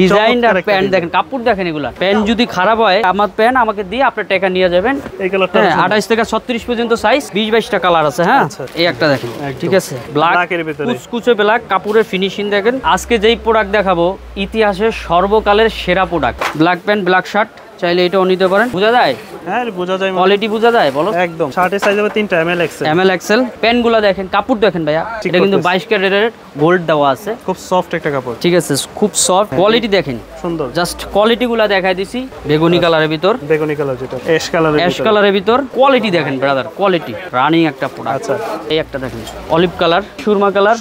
Design আর pant দেখেন, কাপড় দেখেন, এগুলা প্যান্ট যদি খারাপ হয় আমার প্যান্ট আমাকে দিয়ে আপনি টাকা নিয়ে যাবেন। এই কালারটা 28 থেকে 36 পর্যন্ত সাইজ, 20-22টা কালার আছে। হ্যাঁ, এই একটা দেখেন, ঠিক আছে, ব্ল্যাক এর ভিতরে কুচকুচে ব্ল্যাক, কাপড়ের ফিনিশিং দেখেন। আজকে যেই প্রোডাক্ট দেখাবো ইতিহাসের সর্বকালের সেরা product. Black pant black shirt, চাইলে এটাও নিতে পারেন। বোঝা যায়? হ্যাঁ বোঝা যায়। কোয়ালিটি বোঝা যায়? বলো। একদম। শার্টের সাইজ হবে 3টা এমএল এক্সেল। ML Excel. প্যান্টগুলো দেখেন, কাপড় দেখেন ভাইয়া, এটা কিন্তু 22 ক্যারেটের গোল্ড দেওয়া আছে, খুব সফট একটা কাপড়। ঠিক আছে, খুব সফট। কোয়ালিটি দেখেন সুন্দর, জাস্ট কোয়ালিটিগুলো দেখাই দিছি। বেগুনি কালারের ভিতর, বেগুনি কালার যেটা অ্যাশ কালারের ভিতর, অ্যাশ কালারের ভিতর। কোয়ালিটি দেখেন ব্রাদার, কোয়ালিটি রানিং একটা প্রোডাক্ট। আচ্ছা, এই একটা দেখেন অলিভ কালার, সুরমা কালার,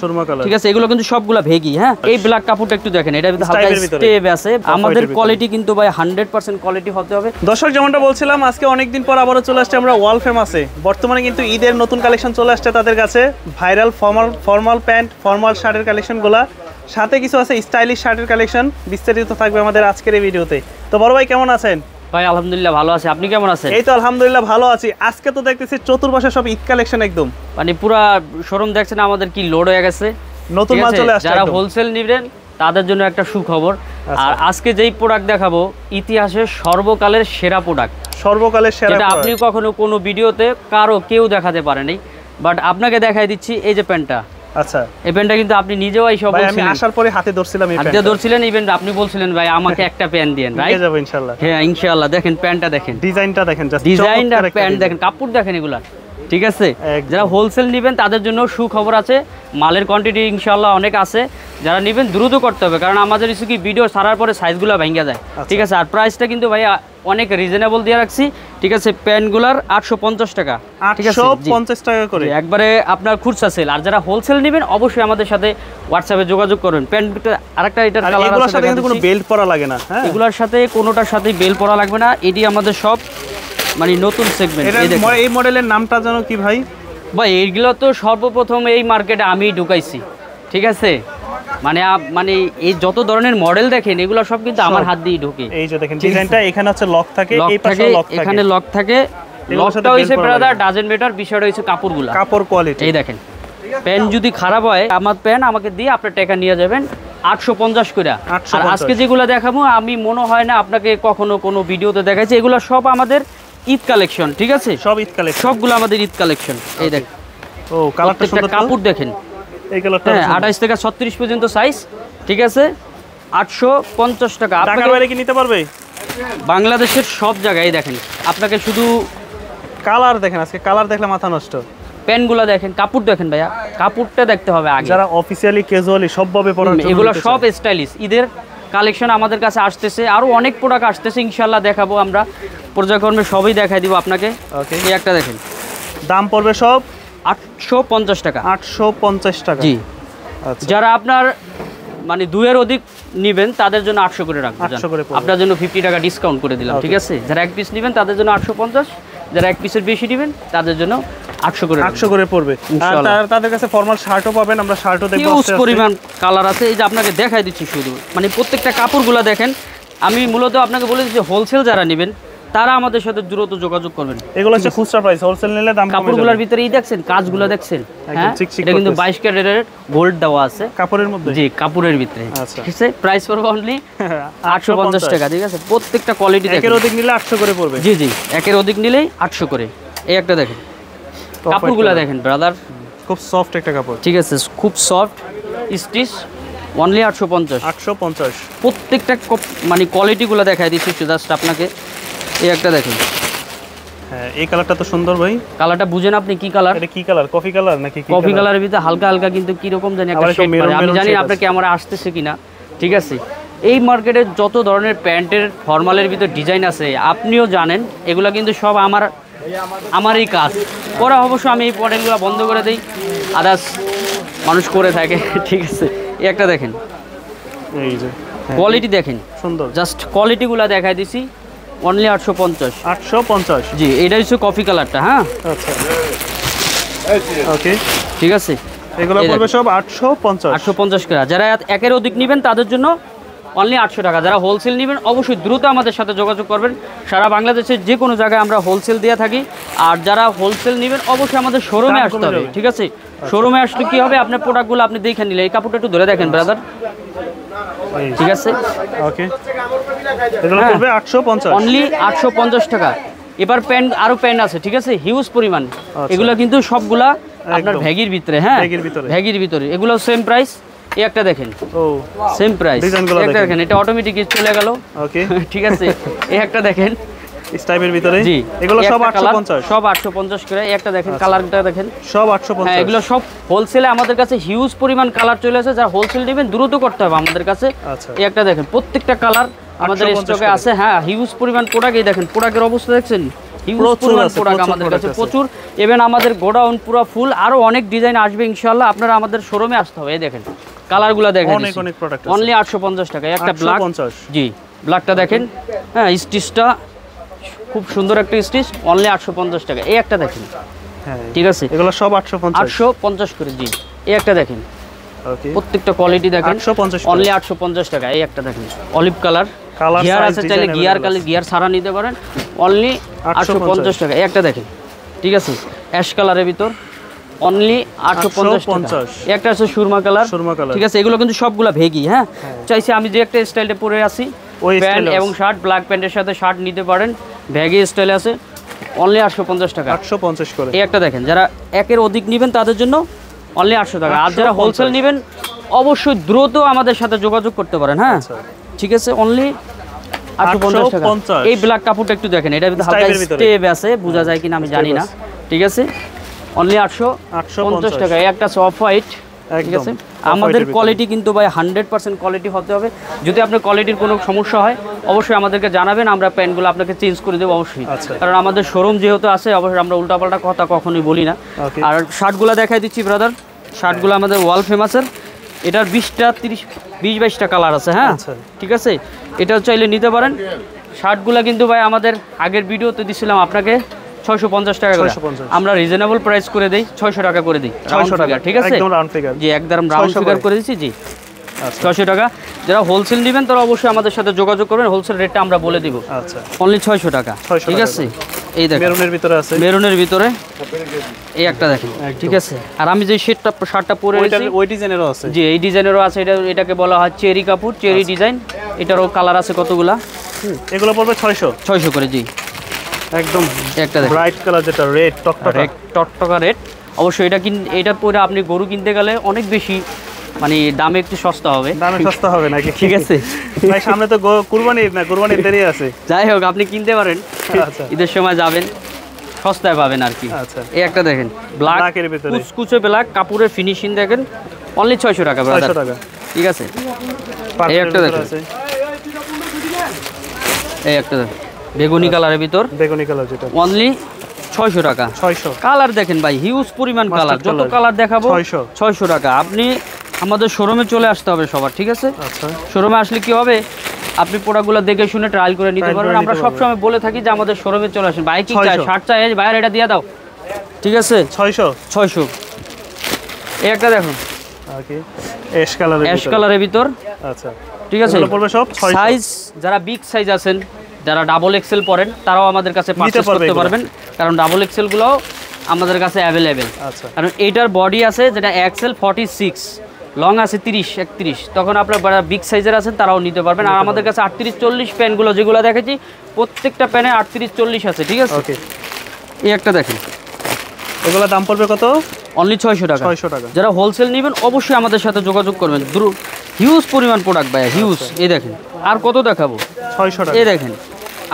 ঠিক আছে, এগুলো কিন্তু সবগুলা ভেগি। হ্যাঁ, এই ব্ল্যাক কাপড়টা একটু দেখেন, এটা কিন্তু হালকা স্টেপ আছে। আমাদের কোয়ালিটি কিন্তু ভাই 100% কোয়ালিটি হতে হবে। দর্শক যেমনটা বলছিলাম, আজকে অনেকদিন পর আবারও চলে আসছে আমরা ওয়াল ফেমাসে। বর্তমানে কিন্তু ঈদের নতুন কালেকশন চলে আসছে তাদের কাছে, ভাইরাল ফর্মাল প্যান্ট, ফর্মাল শার্টের কালেকশনগুলা, সাথে কিছু আছে স্টাইলিশ শার্টের কালেকশন। বিস্তারিত থাকবে আমাদের আজকের এই ভিডিওতে। তো বড় ভাই কেমন আছেন? ভাই আলহামদুলিল্লাহ ভালো আছি, আপনি কেমন আছেন? এই তো আলহামদুলিল্লাহ ভালো আছি। আজকে তো দেখতেছি চতুর্পাশে সব ঈদ কালেকশন, একদম মানে পুরো শোরুম দেখছেন আমাদের কি লোড হয়ে গেছে, নতুন মাল চলে আসছে। যারা হোলসেল নেবেন তাদের জন্য একটা সুখবর। আর আজকে যেই প্রোডাক্ট দেখাবো ইতিহাসের সর্বকালের সেরা প্রোডাক্ট, সর্বকালের সেরা। এটা আপনি কখনো কোনো ভিডিওতে কেউ দেখাতে পারেনি, বাট আপনাকে দেখাই দিচ্ছি। এই যে প্যান্টটা, আচ্ছা, এই প্যান্টটা কিন্তু আপনি নিজেও এই সব আমি আসার পরে হাতে ধরছিলাম, এই প্যান্টটা ধরছিলেন, ইভেন আপনি বলছিলেন ভাই আমাকে একটা প্যান্ট দেন, রাইট? যাব ইনশাআল্লাহ। হ্যাঁ ইনশাআল্লাহ। দেখেন প্যান্টটা দেখেন, ডিজাইনটা দেখেন, জাস্ট ডিজাইন আর প্যান্ট দেখেন, কাপড় দেখেন, এগুলা ঠিক আছে। যারা হোলসেল নেবেন তাদের জন্য সুখবর আছে, মালের কোয়ান্টিটি ইনশাআল্লাহ অনেক আছে। যারা নেবেন দ্রুত করতে হবে, কারণ আমাদের কিছু কি ভিডিও ছাড়ার পরে সাইজগুলো ভেঙে যায়, ঠিক আছে। আর প্রাইসটা কিন্তু ভাই অনেক রিজনেবল দিয়ে রাখছি, ঠিক আছে। প্যান্টগুলার 850 টাকা, ঠিক আছে, 850 টাকা করে একবারে আপনার খুচরা সেল। আর যারা হোলসেল নেবেন অবশ্যই আমাদের সাথে হোয়াটসঅ্যাপে যোগাযোগ করবেন। প্যান্টটা আরেকটা এটার কালার আছে, এগুলোর সাথে কিন্তু কোনো বেল্ট পরা লাগে না। হ্যাঁ, এগুলোর সাথে কোনোটার সাথে বেল্ট পরা লাগবে না। এটি আমাদের সব মানে নতুন সেগমেন্ট। এই মডেলের নামটা জানো কি ভাই? ভাই এইগুলো তো সর্বপ্রথম এই মার্কেটে আমি ঢুকাইছি, ঠিক আছে। মানে এই যত ধরনের মডেল দেখেন এগুলো সব কিন্তু আমার হাত দিয়ে ঢুকে। এই যে দেখেন ডিজাইনটা, এখানে আছে লক থাকে, এই পাশে লক থাকে, এখানে লক থাকে। লকটা হইছে ব্রাদার ডাজেন্ট ম্যাটার, বিষয়টা হইছে কাপড়গুলো, কাপড় কোয়ালিটি। এই দেখেন প্যান্ট যদি খারাপ হয় আমার প্যান্ট আমাকে দিয়ে আপনি টাকা নিয়ে যাবেন 850 করে। আর আজকে যেগুলো দেখাবো আমি মনে হয় না আপনাকে কখনো কোনো ভিডিওতে দেখাচ্ছি, এগুলো সব আমাদের ঈদ কালেকশন, ঠিক আছে, সব ঈদ কালেকশন, সবগুলো আমাদের ঈদ কালেকশন। এই দেখেন, ও কালারটা সুন্দর, কাপড় দেখেন, এই কালারটা 28 থেকে 36 পর্যন্ত সাইজ, ঠিক আছে, 850 টাকা। ঢাকার বাইরে কি নিতে পারবে? বাংলাদেশের সব জায়গায়। দেখেন আপনাকে শুধু কালার দেখেন, আজকে কালার দেখলে মাথা নষ্ট। প্যান্টগুলো দেখেন, কাপড় দেখেন ভাইয়া, কাপড়টা দেখতে হবে আগে। যারা অফিশিয়ালি ক্যাজুয়ালি সবভাবে পরার জন্য, এগুলো সব স্টাইলিশ ঈদের কালেকশন আমাদের কাছে আসতেছে, আরো অনেক প্রোডাক্ট আসতেছে, ইনশাআল্লাহ দেখাবো আমরা পর্যায়ক্রমে, সবই দেখাই দিব আপনাকে। ওকে, এই একটা দেখেন, দাম পড়বে সব 850 টাকা। 850 টাকা, জি। আচ্ছা, যারা আপনার মানে 2 এর অধিক নেবেন তাদের জন্য 800 করে রাখবো, আপনার জন্য 50 টাকা ডিসকাউন্ট করে দিলাম, ঠিক আছে। যারা এক পিস নেবেন তাদের জন্য 850, যারা এক পিসের বেশি নেবেন তাদের জন্য 800 করে পড়বে। আর তাদের কাছে ফর্মাল শার্টও পাবেন, আমরা শার্টও দেখব, হিউজ পরিমাণ কালার আছে। এই যে আপনাকে দেখাই দিচ্ছি শুধু, মানে প্রত্যেকটা কাপড়গুলো দেখেন। আমি মূলত আপনাকে বলে দিচ্ছি হোলসেল যারা নেবেন তারা আমাদের সাথে দ্রুত যোগাযোগ করবেন। এগুলো হচ্ছে খুচরা প্রাইস, হোলসেল নিলে দাম কমে যাবে। কাপড়গুলোর ভিতরে এই দেখছেন, কাজগুলো দেখছেন, হ্যাঁ, এটা কিন্তু 22 ক্যারেটের গোল্ড দেওয়া আছে কাপড়ের মধ্যে, জি, কাপড়ের ভিতরে, ঠিক আছে। প্রাইস পড়বে অনলি 850 টাকা, ঠিক আছে। প্রত্যেকটা কোয়ালিটি দেখেন, একের অধিক নিলে 800 করে পড়বে, জি জি, একের অধিক নিলেই 800 করে। এই একটা দেখেন, কাপড়গুলো দেখেন ব্রাদার, খুব সফট একটা কাপড়, ঠিক আছে, খুব সফট স্টিচ, অনলি 850। প্রত্যেকটা মানে কোয়ালিটিগুলো দেখাই দিচ্ছি জাস্ট আপনাকে। এই একটা দেখেন, হ্যাঁ, এই কালারটা তো সুন্দর ভাই। কালারটা বুঝেন আপনি কি কালার? এটা কি কালার? কফি কালার নাকি কি? কফি কালারের ভিতরে হালকা হালকা কিন্তু কি রকম জানি একটা শেড পড়ে, আমি জানি না আপনার ক্যামেরা আসতেছে কিনা, ঠিক আছে। এই মার্কেটে যত ধরনের প্যান্টের ফর্মালের ভিতর ডিজাইন আছে আপনিও জানেন, এগুলো কিন্তু সব আমারই কাজ করা। অবশ্য আমি এই মডেলগুলো বন্ধ করে দিই, আদার্স মানুষ করে থাকে, ঠিক আছে। এই একটা দেখেন, এই যে কোয়ালিটি দেখেন, সুন্দর, জাস্ট কোয়ালিটিগুলো দেখাই দিছি, অনলি 850। জি, এটা হচ্ছে কফি কালারটা, হ্যাঁ, আচ্ছা, ওকে, ঠিক আছে। এগুলো পড়বে সব 850 টাকা। যারা একের অধিক নেবেন তাদের জন্য অনলি 800 টাকা। যারা হোলসেল নেবেন অবশ্যই দ্রুত আমাদের সাথে যোগাযোগ করবেন। সারা বাংলাদেশের যে কোনো জায়গায় আমরা হোলসেল দিয়ে থাকি। আর যারা হোলসেল নেবেন অবশ্যই আমাদের শোরুমে আসতে হবে, ঠিক আছে। শোরুমে আসলে কি হবে, আপনার প্রোডাক্টগুলো আপনি দেখে নিলে, এই কাপড়টা একটু ধরে দেখেন ব্রাদার, ঠিক আছে ওকে, এগুলো পড়বে 850 অনলি 850 টাকা। এবার প্যান্ট আরো প্যান্ট আছে, ঠিক আছে, হিউজ পরিমাণ। এগুলো কিন্তু সবগুলা আপনার ভ্যাগির ভিতরে, হ্যাঁ ভ্যাগির ভিতরে, এগুলো সেম প্রাইস। এই একটা দেখেন, ও সেম প্রাইস, একটা দেখেন, এটা অটোমেটিক চলে গেল। ওকে ঠিক আছে, এই একটা দেখেন স্টাইপের ভিতরে, জি এগুলো সব 850, সব 850 করে। এই একটা দেখেন, কালারটা দেখেন, সব 850। হ্যাঁ এগুলো সব হোলসেলে আমাদের কাছে হিউজ পরিমাণ কালার চলে আসে, যা হোলসেল নেবেন দ্রুত করতে হবে আমাদের কাছে। এই একটা দেখেন, প্রত্যেকটা কালার আমাদের স্টকে আছে, হ্যাঁ হিউজ পরিমাণ প্রোডাক্ট। এই দেখেন প্রোডাক্টের অবস্থা দেখছেন, হিউজ পরিমাণ প্রোডাক্ট আমাদের কাছে প্রচুর। ইভেন আমাদের গোডাউন পুরো ফুল, আরো অনেক ডিজাইন আসবে ইনশাআল্লাহ। আপনারা আমাদের শোরুমে আসতে হবে। এই দেখেন কালারগুলো দেখেন, অনেক অনেক প্রোডাক্ট অনলি 850 টাকা। একটা ব্ল্যাক, জি ব্ল্যাকটা দেখেন, হ্যাঁ স্টিচটা খুব সুন্দর একটা স্টিচ, অনলি 850 টাকা। এই একটা দেখেন, হ্যাঁ ঠিক আছে, এগুলো সব 850 করে। জি এই একটা দেখেন, ওকে প্রত্যেকটা কোয়ালিটি দেখেন, 850 অনলি 850 টাকা। এই একটা দেখেন অলিভ কালার, গিয়ার আছে, চাইলে গিয়ার কালার গিয়ার ছাড়া নিতে পারেন, অনলি 850 টাকা। এই একটা দেখেন, ঠিক আছে অ্যাশ কালারের ভিতর, অনলি 850 টাকা। একটা আছে সুরমা কালার, ঠিক আছে, এগুলো কিন্তু সবগুলা ভেগি। হ্যাঁ চাইছি আমি যে একটা স্টাইলে পরে আছি, প্যান্ট এবং শার্ট, ব্ল্যাক প্যান্টের সাথে শার্ট নিতে পারেন, ভ্যাগি স্টাইল আছে, অনলি 850 টাকা, 850 করে। এই একটা দেখেন, যারা একের অধিক নেবেন তাদের জন্য অনলি 800 টাকা। আর যারা হোলসেল নেবেন অবশ্যই দ্রুত আমাদের সাথে যোগাযোগ করতে পারেন। হ্যাঁ ঠিক আছে, অনলি 850 টাকা। এই ব্ল্যাক কাপড়টা একটু দেখেন, এটা হালকা স্টেপ আছে, বোঝা যায় কিনা আমি জানি না, ঠিক আছে, অনলি 850 টাকা। এই একটা অফ হোয়াইট, ঠিক আছে। আমাদের কোয়ালিটি কিন্তু ভাই 100% কোয়ালিটি হতে হবে। যদি আপনার কোয়ালিটির কোনো সমস্যা হয় অবশ্যই আমাদেরকে জানাবেন, আমরা প্যান্টগুলো আপনাকে চেঞ্জ করে দেবো অবশ্যই, কারণ আমাদের শোরুম যেহেতু আছে অবশ্যই আমরা উল্টাপাল্টা কথা কখনোই বলি না। আর শার্টগুলো দেখাই দিচ্ছি ব্রাদার, শার্টগুলো আমাদের ওয়াল ফেমাসের, এটার 20-22টা কালার আছে। হ্যাঁ ঠিক আছে, এটাও চাইলে নিতে পারেন। শার্টগুলো কিন্তু ভাই আমাদের আগের ভিডিওতে দিছিলাম আপনাকে 650 টাকা করে, আমরা রিজনেবল প্রাইস করে দেই, 600 টাকা করে দিই, 600 টাকা, ঠিক আছে, একদম রাউন্ড ফিগার, জি একদম রাউন্ড ফিগার করে দিচ্ছি, জি 600 টাকা। যারা হোলসেল নেবেন তারা অবশ্যই আমাদের সাথে যোগাযোগ করবেন, হোলসেল রেটটা আমরা বলে দিব। আচ্ছা অনলি 600 টাকা, ঠিক আছে। এই দেখেন মেরুনের ভিতরে আছে, মেরুনের ভিতরে এই একটা দেখেন, ঠিক আছে। আর আমি যে শার্টটা পরে আছি ওই ডিজাইনেরও আছে, জি এই ডিজাইনেরও আছে। এটাকে বলা হয় চেরি কাপড়, চেরি ডিজাইন, এটারও কালার আছে কতগুলা। এগুলো পড়বে 600 করে, জি একদম একটা ব্রাইট কালার, যেটা রেড টকটকা রেড। অবশ্যই এটা পরে আপনি গরু কিনতে গেলে অনেক বেশি মানে দামে একটু সস্তা হবে, নাকি, ঠিক আছে ভাই, সামনে তো কুরবানির না, কুরবানির দেরি আছে, যাই হোক আপনি কিনতে পারেন, ঈদের সময় যাবেন সস্তায় পাবেন আর কি। এই একটা দেখেন ব্ল্যাক এর ভিতরে কুচকুচে ব্ল্যাক, কাপড়ের ফিনিশিং দেখেন, অনলি 600 টাকা ব্রাদার, ঠিক আছে। এই একটা দেখেন, এই একটা দেখেন বেগুনি কালারের ভিতর, বেগুনি কালার যেটা, অনলি 600 টাকা। 600 কালার দেখেন ভাই, হিউজ পরিমাণ কালার, যত কালার দেখাবো 600 টাকা। আপনি আমাদের শোরুমে চলে আসতে হবে সবার, ঠিক আছে। আচ্ছা শোরুমে আসলে কি হবে, আপনি প্রোডাক্টগুলো দেখে শুনে ট্রায়াল করে নিতে পারবেন। আমরা সবসময় বলে থাকি যে আমাদের শোরুমে চলে আসেন। ভাই কি চাই, শার্ট চাই, ভাইয়ের এটা দিয়ে দাও, ঠিক আছে 600। এই একটা দেখুন অ্যাশ কালারের ভিতর, আচ্ছা ঠিক আছে, সাইজ যারা বিগ সাইজ আছেন, যারা ডাবল এক্সেল পরেন তারাও আমাদের কাছে পারচেজ করতে পারবেন, কারণ ডাবল এক্সেল গুলো আমাদের কাছে অ্যাভেলেবেল। কারণ এইটার বডি আছে যেটা এক্সেল 46, লং আছে 30-31, তখন আপনার বিগ সাইজের আছেন তারাও নিতে পারবেন। আর আমাদের কাছে 38-40 প্যান্টগুলো যেগুলো দেখেছি প্রত্যেকটা প্যানে 38-40 আছে, ঠিক আছে। এই একটা দেখেন, এগুলো দাম পড়বে কত, অনলি 600 টাকা। 600 টাকা। যারা হোলসেল নেবেন অবশ্যই আমাদের সাথে যোগাযোগ করবেন, হিউজ পরিমাণ প্রোডাক্ট ভাই, হিউজ। এই দেখেন আর কত দেখাবো, 600 টাকা। এই দেখেন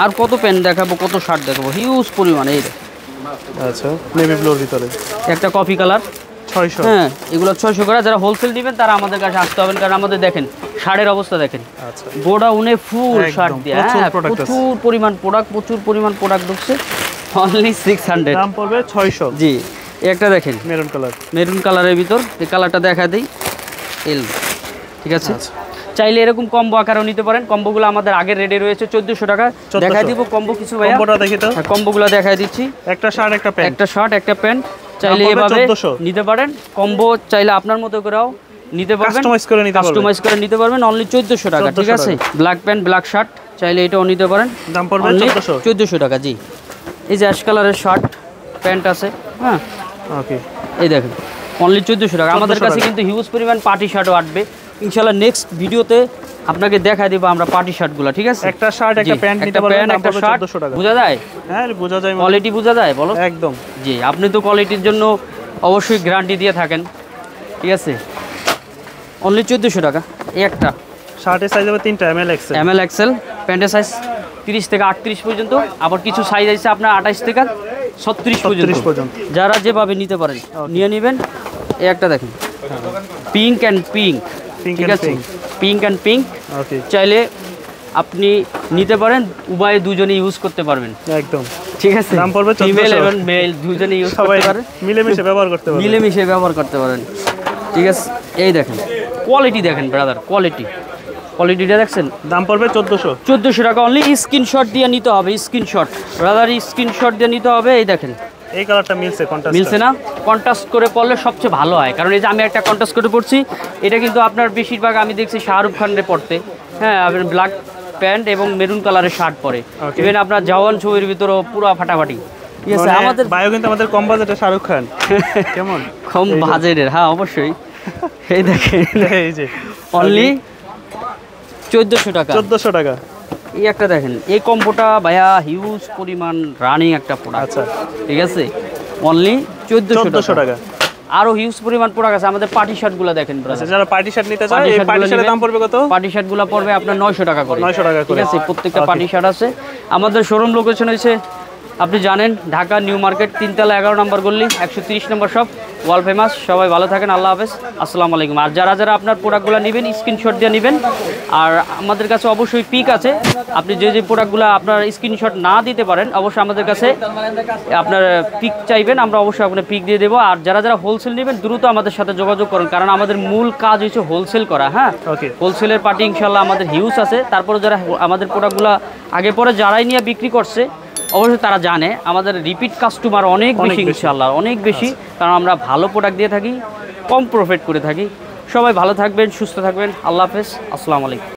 আর কত প্যান্ট দেখাবো, কত শার্ট দেখাবো, হিউজ পরিমাণ। এই দেখেন, আচ্ছা নেভি ব্লুর ভিতরে একটা কফি কালার, 600। হ্যাঁ এগুলো 600 করে। যারা হোলসেল নেবেন তারা আমাদের কাছে আসতে হবেন, কারণ আমাদের দেখেন শার্টের অবস্থা দেখেন, আচ্ছা গোডাউনে ফুল শার্ট দিয়ে, প্রচুর পরিমাণ প্রোডাক্ট ঢুকছে, অনলি 600, দাম পড়বে 600। জি একটা দেখেন মেরুন কালারের ভিতর, এই কালারটা দেখা দিই, এল, ঠিক আছে। চাইলে এরকম কম্বো আকারেও নিতে পারেন, কম্বোগুলো আমাদের আগের রেডি রয়েছে 1400 টাকা। দেখাই দিব কম্বো কিছু ভাই, কম্বোটা দেখি তো, কম্বোগুলো দেখাই দিচ্ছি, একটা শার্ট একটা প্যান্ট, একটা শার্ট একটা প্যান্ট, চাইলে এভাবে নিতে পারেন। কম্বো চাইলে আপনার মতো করেও নিতে পারবেন, কাস্টমাইজ করে নিতে পারবেন, অনলি 1400 টাকা, ঠিক আছে। ব্ল্যাক প্যান্ট ব্ল্যাক শার্ট চাইলে এটাও নিতে পারেন, দাম পড়বে 1400 টাকা। জি এই যে অ্যাশ কালারের শার্ট প্যান্ট আছে, হ্যাঁ ওকে, এই দেখেন অনলি 1400 টাকা। আমাদের কাছে কিন্তু হিউজ পরিমাণ পার্টি শার্টও আসবে, ইনশাআল্লাহ নেক্সট ভিডিওতে আপনাকে দেখাই দেব আমরা পার্টি শার্টগুলো, ঠিক আছে? একটা শার্ট একটা প্যান্ট নিতে পারবেন, দাম পড়বে 1400 টাকা। বোঝা যায়? হ্যাঁ বোঝা যায়, কোয়ালিটি বোঝা যায় বলো? একদম। জি, আপনি তো কোয়ালিটির জন্য অবশ্যই গ্যারান্টি দিয়ে থাকেন, ঠিক আছে? অনলি 1400 টাকা এই একটা শার্টের সাইজ হবে 3টা এমএল এক্সেল। এমএল এক্সেল, প্যান্টের সাইজ 30 থেকে 38 পর্যন্ত, আবার কিছু সাইজ আছে আপনার 28 থেকে 36 পর্যন্ত। যারা যেভাবে নিতে পারেন নিয়ে নেবেন। এই একটা দেখেন পিঙ্ক অ্যান্ড পিঙ্ক, ঠিক আছে? পিঙ্ক অ্যান্ড পিঙ্ক, ওকে। চাইলে আপনি নিতে পারেন, উভয়ে দুজনে ইউজ করতে পারবেন, একদম, ঠিক আছে? দাম পড়বে 1400। ফিমেল এবং মেল দুজনে ইউজ করতে পারেন, মিলেমিশে ব্যবহার করতে পারবেন, মিলেমিশে ব্যবহার করতে পারেন, ঠিক আছে? এই দেখেন কোয়ালিটি দেখেন ব্রাদার, কোয়ালিটিটা দেখছেন? দাম পড়বে 1400 টাকা অনলি। স্ক্রিনশট দিয়ে নিতে হবে, স্ক্রিনশট ব্রাদার, স্ক্রিনশট দিয়ে নিতে হবে। এই দেখেন এই কালারটা মিলছে না? কন্ট্রাস্ট করে পরলে সবচেয়ে ভালো হয়, কারণ এই যে আমি একটা কন্ট্রাস্ট করে পড়ছি, এটা কিন্তু আপনার বেশিরভাগ আমি দেখছি শাহরুখ খানের পরতে, হ্যাঁ, আপনার ব্ল্যাক প্যান্ট এবং মেরুন কালারের শার্ট পরে, ইভেন আপনার জওয়ান ছবির ভিতরেও পুরো ফাটাফাটি, ঠিক আছে? আমাদের বায়ো কিন্তু আমাদের কম বাজেটে শাহরুখ খান, কেমন কম বাজেটের, হ্যাঁ অবশ্যই। এই দেখেন এই যে অনলি 1400 টাকা। 1400 টাকা। এই একটা দেখেন, এই কম্বোটা ভাইয়া হিউজ পরিমাণ রানিং একটা প্রোডাক্ট, আচ্ছা, ঠিক আছে? অনলি 1400 টাকা। আরো হিউজ পরিমাণ প্রোডাক্ট আছে। আমাদের পার্টি শার্টগুলো দেখেন ব্রাদার, যারা পার্টি শার্ট নিতে চায়, এই পার্টি শার্টের দাম পড়বে কত? পার্টি শার্টগুলো পড়বে আপনার 900 টাকা করে, 900 টাকা করে, ঠিক আছে? প্রত্যেকটা পার্টি শার্ট আছে। আমাদের শোরুম লোকেশন হয়েছে আপনি জানেন ঢাকা নিউ মার্কেট, 3 তলা 11 নম্বর গলি, 130 নম্বর শপ, ওয়ার্ল্ড ফেমাস। সবাই ভালো থাকেন, আল্লাহ হাফেজ, আসসালামু আলাইকুম। আর যারা যারা আপনার প্রোডাক্টগুলো নেবেন স্ক্রিনশট দিয়ে নেবেন। আর আমাদের কাছে অবশ্যই পিক আছে, আপনি যে যে প্রোডাক্টগুলো আপনার স্ক্রিনশট না দিতে পারেন অবশ্যই আমাদের কাছে আপনার পিক চাইবেন, আমরা অবশ্যই আপনার পিক দিয়ে দেবো। আর যারা যারা হোলসেল নেবেন দ্রুত আমাদের সাথে যোগাযোগ করুন, কারণ আমাদের মূল কাজ হচ্ছে হোলসেল করা, হ্যাঁ। হোলসেলের পার্টি ইনশাল্লাহ আমাদের হিউজ আছে। তারপরে যারা আমাদের প্রোডাক্টগুলো আগে পরে যারাই নিয়ে বিক্রি করছে অবশ্যই তারা জানে আমাদের রিপিট কাস্টমার অনেক বেশি, ইনশাআল্লাহ অনেক বেশি, কারণ আমরা ভালো প্রোডাক্ট দিয়ে থাকি, কম প্রফিট করে থাকি। সবাই ভালো থাকবেন, সুস্থ থাকবেন, আল্লাহ হাফেজ, আসসালামু আলাইকুম।